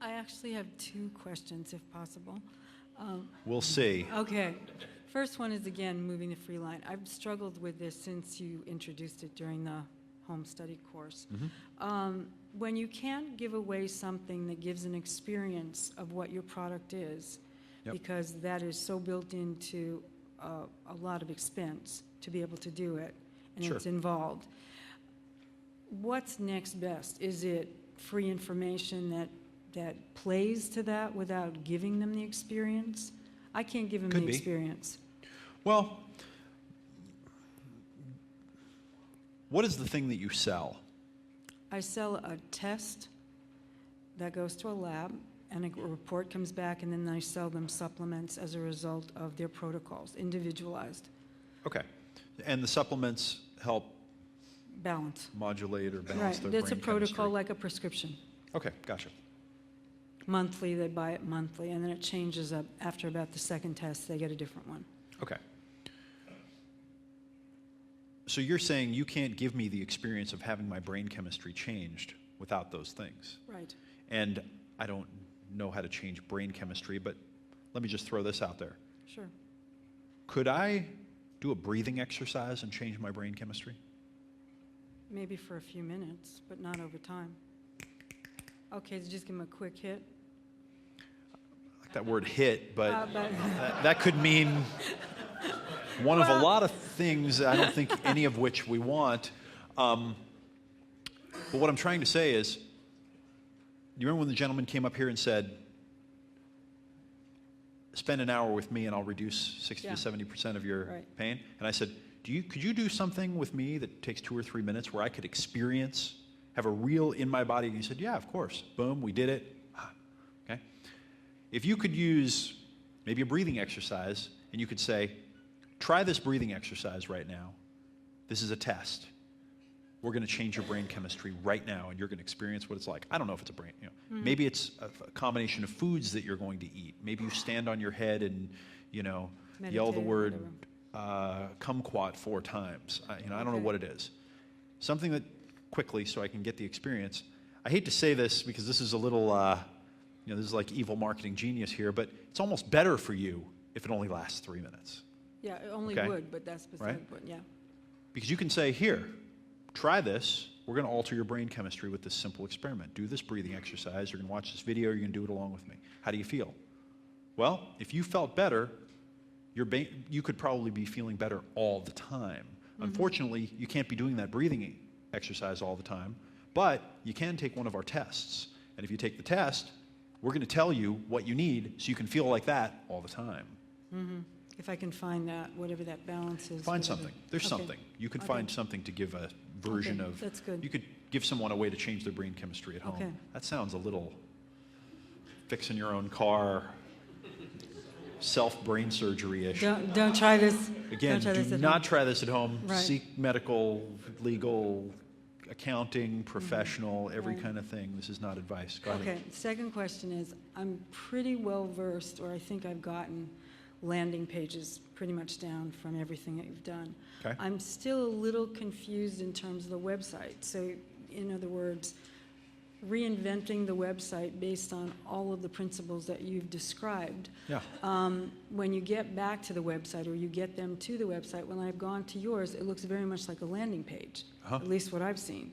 I actually have two questions, if possible. We'll see. Okay. First one is, again, moving the free line. I've struggled with this since you introduced it during the home study course. When you can't give away something that gives an experience of what your product is, because that is so built into a lot of expense to be able to do it, and it's involved. What's next best? Is it free information that plays to that without giving them the experience? I can't give them the experience. Well, what is the thing that you sell? I sell a test that goes to a lab, and a report comes back, and then I sell them supplements as a result of their protocols, individualized. Okay. And the supplements help balance, modulate or balance their brain chemistry. It's a protocol chemistry. like a prescription. Okay, gotcha. Monthly, they buy it monthly, and then it changes up after about the second test. They get a different one. Okay. So you're saying you can't give me the experience of having my brain chemistry changed without those things. Right. And I don't know how to change brain chemistry, but let me just throw this out there. Sure. Could I do a breathing exercise and change my brain chemistry? Maybe for a few minutes, but not over time. Okay, so just give them a quick hit. I like that word hit, but that could mean one of a lot of things, I don't think any of which we want. But what I'm trying to say is, you remember when the gentleman came up here and said, spend an hour with me and I'll reduce 60 to 70% of your pain? And I said, could you do something with me that takes 2 or 3 minutes where I could experience, have a real in my body? And he said, yeah, of course. Boom, we did it. Okay. If you could use maybe a breathing exercise, and you could say, try this breathing exercise right now. This is a test. We're going to change your brain chemistry right now, and you're going to experience what it's like. I don't know if it's a brain, maybe it's a combination of foods that you're going to eat. Maybe you stand on your head and, meditate, yell the word kumquat 4 times. I don't know what it is. Something that quickly, so I can get the experience. I hate to say this because this is a little, this is like evil marketing genius here, but it's almost better for you if it only lasts 3 minutes. Yeah, it only would, but that's beside the point, yeah. Because you can say, here, try this. We're going to alter your brain chemistry with this simple experiment. Do this breathing exercise. You're going to watch this video. You're going to do it along with me. How do you feel? Well, if you felt better, you could probably be feeling better all the time. Unfortunately, you can't be doing that breathing exercise all the time, but you can take one of our tests. And if you take the test, we're going to tell you what you need so you can feel like that all the time. If I can find that, whatever that balance is. Find something. There's something. You could find something to give a version of. That's good. You could give someone a way to change their brain chemistry at home. That sounds a little fixing your own car, self-brain surgery-ish. Don't try this. Again, do not try this at home. Right. Seek medical, legal, accounting, professional, every kind of thing. This is not advice. Go ahead. Okay, second question is, I'm pretty well versed, or I think I've gotten landing pages pretty much down from everything that you've done. Okay. I'm still a little confused in terms of the website. So, in other words, reinventing the website based on all of the principles that you've described. Yeah. When you get back to the website, or you get them to the website, when I've gone to yours, it looks very much like a landing page, at least what I've seen.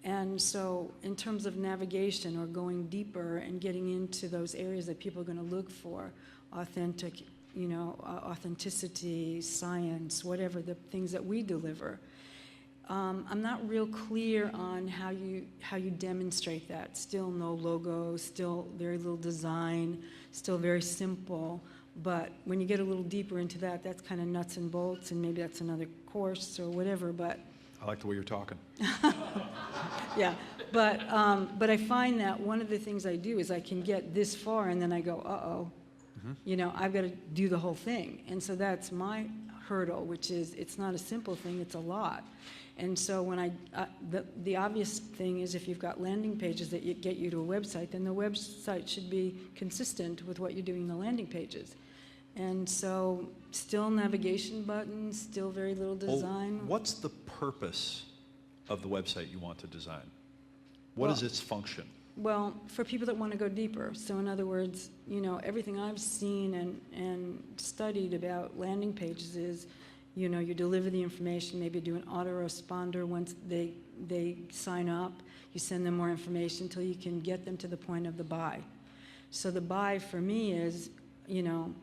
And so in terms of navigation or going deeper and getting into those areas that people are going to look for, authenticity, science, whatever the things that we deliver, I'm not real clear on how you demonstrate that. Still no logo, still very little design, still very simple. But when you get a little deeper into that, that's kind of nuts and bolts, and maybe that's another course or whatever. But I like the way you're talking. yeah, but I find that one of the things I do is I can get this far, and then I go, uh-oh. I've got to do the whole thing. And so that's my hurdle, which is it's not a simple thing, it's a lot. And so when the obvious thing is if you've got landing pages that get you to a website, then the website should be consistent with what you're doing in the landing pages. And so still navigation buttons, still very little design. Well, what's the purpose of the website you want to design? What is its function? Well, for people that want to go deeper. So in other words, you know, everything I've seen and studied about landing pages is, you know, you deliver the information, maybe do an autoresponder once they sign up. You send them more information until you can get them to the point of the buy. So the buy for me is, you know,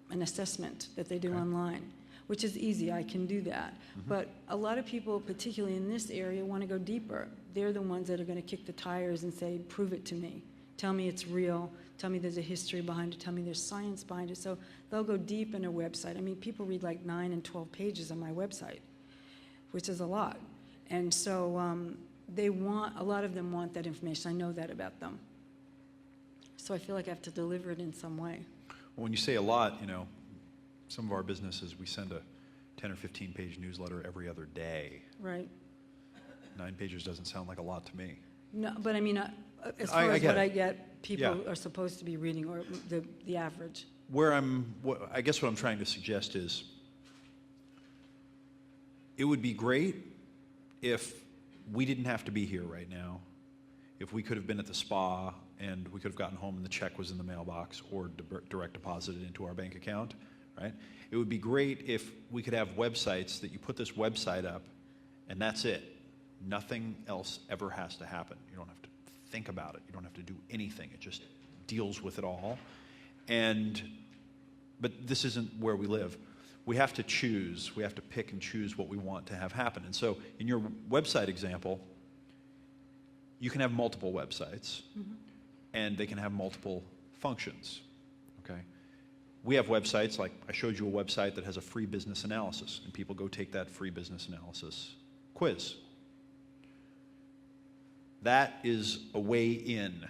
an assessment that they do online, which is easy. I can do that. But a lot of people, particularly in this area, want to go deeper. They're the ones that are going to kick the tires and say, prove it to me. Tell me it's real. Tell me there's a history behind it. Tell me there's science behind it. So they'll go deep in a website. I mean, people read like 9 and 12 pages on my website, which is a lot. And so a lot of them want that information. I know that about them. So I feel like I have to deliver it in some way. Well, when you say a lot, you know, some of our businesses, we send a 10 or 15 page newsletter every other day. Right. 9 pages doesn't sound like a lot to me. No, but I mean, as far as what I get, people Yeah. are supposed to be reading, or the average. I guess what I'm trying to suggest is, it would be great if we didn't have to be here right now, if we could have been at the spa and we could have gotten home and the check was in the mailbox or direct deposited into our bank account, right? It would be great if we could have websites that you put this website up and that's it. Nothing else ever has to happen. You don't have to think about it. You don't have to do anything. It just deals with it all. But this isn't where we live. We have to choose. We have to pick and choose what we want to have happen. And so in your website example, you can have multiple websites, and they can have multiple functions, okay? We have websites, like I showed you a website that has a free business analysis, and people go take that free business analysis quiz. That is a way in.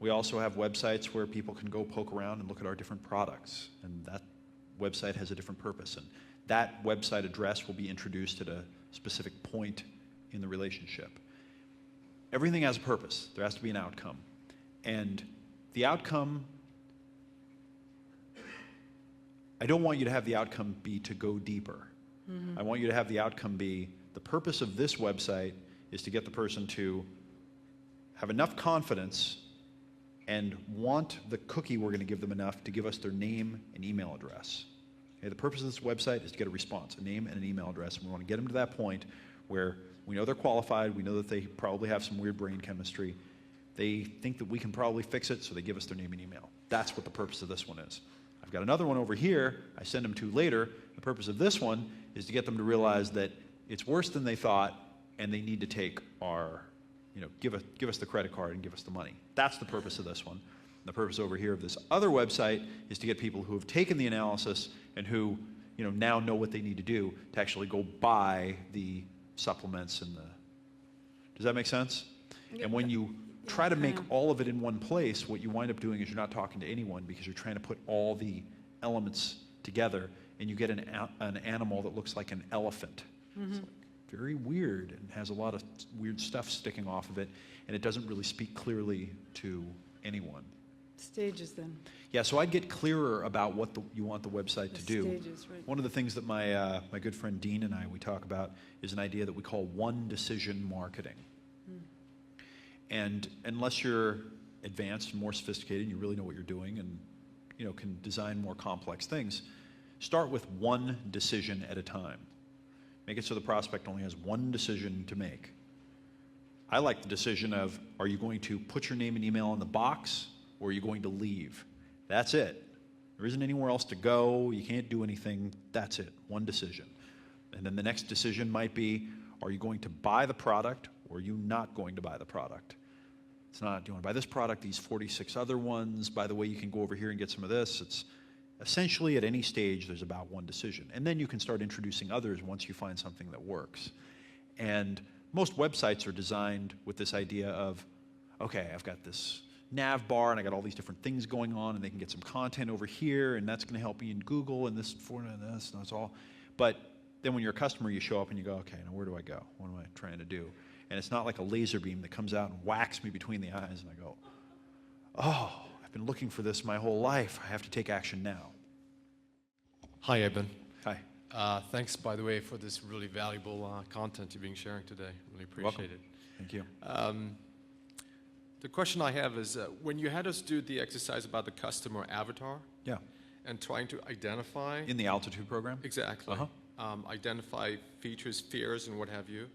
We also have websites where people can go poke around and look at our different products, and that website has a different purpose, and that website address will be introduced at a specific point in the relationship. Everything has a purpose. There has to be an outcome. And the outcome, I don't want you to have the outcome be to go deeper. I want you to have the outcome be, the purpose of this website is to get the person to have enough confidence and want the cookie we're going to give them enough to give us their name and email address. Okay, the purpose of this website is to get a response, a name and an email address, and we want to get them to that point where we know they're qualified, we know that they probably have some weird brain chemistry, they think that we can probably fix it, so they give us their name and email. That's what the purpose of this one is. I've got another one over here I send them to later. The purpose of this one is to get them to realize that it's worse than they thought, and they need to take our, give us the credit card and give us the money. That's the purpose of this one. The purpose over here of this other website is to get people who have taken the analysis and who, now know what they need to do to actually go buy the supplements and the. Does that make sense? Yeah. And when you try to make all of it in one place, what you wind up doing is you're not talking to anyone because you're trying to put all the elements together, and you get an animal that looks like an elephant. It's like very weird and has a lot of weird stuff sticking off of it, and it doesn't really speak clearly to anyone. Stages then. Yeah, so I'd get clearer about what you want the website to do. Stages, right. One of the things that my good friend Dean and we talk about is an idea that we call one decision marketing. And unless you're advanced and more sophisticated, you really know what you're doing and can design more complex things, start with one decision at a time. Make it so the prospect only has one decision to make. I like the decision of, are you going to put your name and email in the box, or are you going to leave? That's it. There isn't anywhere else to go. You can't do anything. That's it. One decision. And then the next decision might be, are you going to buy the product, or are you not going to buy the product? It's not, do you want to buy this product, these 46 other ones? By the way, you can go over here and get some of this. It's essentially at any stage, there's about one decision. And then you can start introducing others once you find something that works. And most websites are designed with this idea of, okay, I've got this nav bar and I got all these different things going on, and they can get some content over here, and that's going to help me in Google, and this, and that's all. But then when you're a customer, you show up and you go, okay, now where do I go? What am I trying to do? And it's not like a laser beam that comes out and whacks me between the eyes, and I go, oh, I've been looking for this my whole life. I have to take action now. Hi, Eben. Hi. Thanks, by the way, for this really valuable content you've been sharing today. Really appreciate Welcome. it. Thank you. the question I have is when you had us do the exercise about the customer avatar Yeah. and trying to identify In the altitude program? exactly Uh-huh. identify features, fears, and what have you.